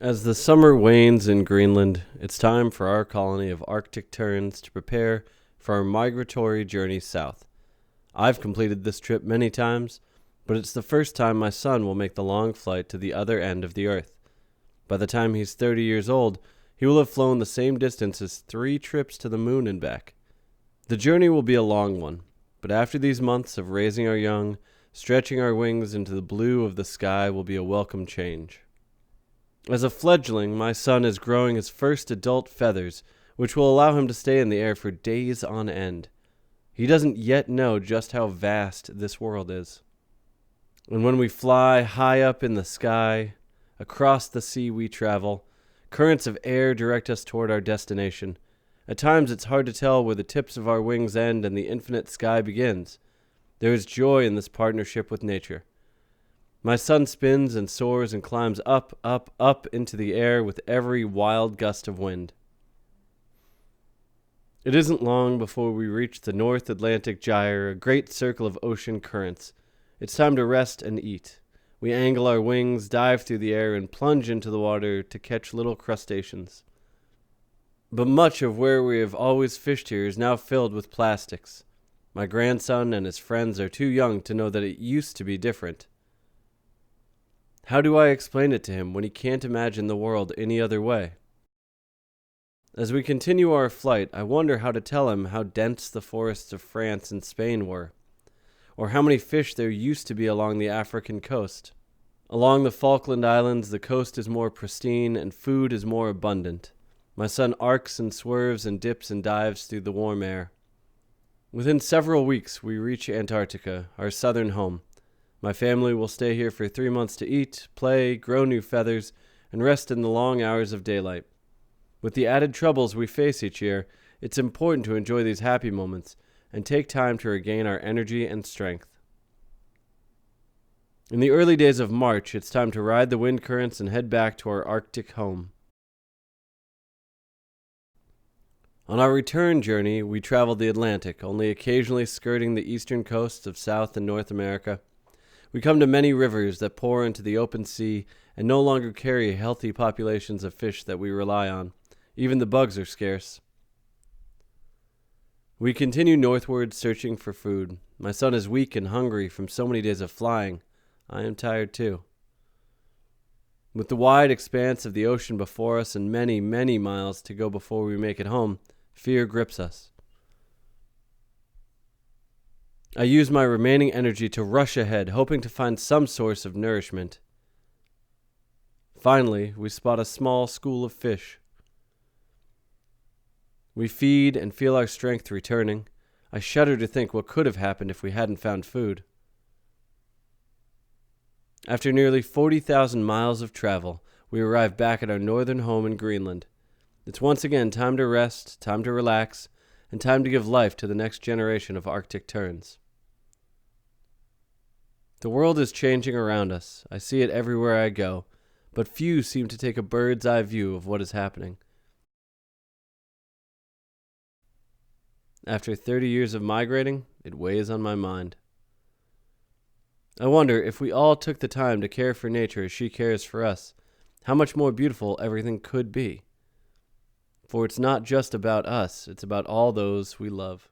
As the summer wanes in Greenland, it's time for our colony of Arctic Terns to prepare for our migratory journey south. I've completed this trip many times, but it's the first time my son will make the long flight to the other end of the earth. By the time he's 30 years old, he will have flown the same distance as 3 trips to the moon and back. The journey will be a long one, but after these months of raising our young, stretching our wings into the blue of the sky will be a welcome change. As a fledgling, my son is growing his first adult feathers, which will allow him to stay in the air for days on end. He doesn't yet know just how vast this world is. And when we fly high up in the sky, across the sea we travel, currents of air direct us toward our destination. At times it's hard to tell where the tips of our wings end and the infinite sky begins. There is joy in this partnership with nature. My son spins and soars and climbs up, up, up into the air with every wild gust of wind. It isn't long before we reach the North Atlantic Gyre, a great circle of ocean currents. It's time to rest and eat. We angle our wings, dive through the air, and plunge into the water to catch little crustaceans. But much of where we have always fished here is now filled with plastics. My grandson and his friends are too young to know that it used to be different. How do I explain it to him when he can't imagine the world any other way? As we continue our flight, I wonder how to tell him how dense the forests of France and Spain were, or how many fish there used to be along the African coast. Along the Falkland Islands, the coast is more pristine and food is more abundant. My son arcs and swerves and dips and dives through the warm air. Within several weeks, we reach Antarctica, our southern home. My family will stay here for 3 months to eat, play, grow new feathers, and rest in the long hours of daylight. With the added troubles we face each year, it's important to enjoy these happy moments and take time to regain our energy and strength. In the early days of March, it's time to ride the wind currents and head back to our Arctic home. On our return journey, we traveled the Atlantic, only occasionally skirting the eastern coasts of South and North America. We come to many rivers that pour into the open sea and no longer carry healthy populations of fish that we rely on. Even the bugs are scarce. We continue northward, searching for food. My son is weak and hungry from so many days of flying. I am tired too. With the wide expanse of the ocean before us and many, many miles to go before we make it home, fear grips us. I use my remaining energy to rush ahead, hoping to find some source of nourishment. Finally, we spot a small school of fish. We feed and feel our strength returning. I shudder to think what could have happened if we hadn't found food. After nearly 40,000 miles of travel, we arrive back at our northern home in Greenland. It's once again time to rest, time to relax, and time to give life to the next generation of Arctic terns. The world is changing around us. I see it everywhere I go, but few seem to take a bird's eye view of what is happening. After 30 years of migrating, it weighs on my mind. I wonder if we all took the time to care for nature as she cares for us, how much more beautiful everything could be. For it's not just about us, it's about all those we love.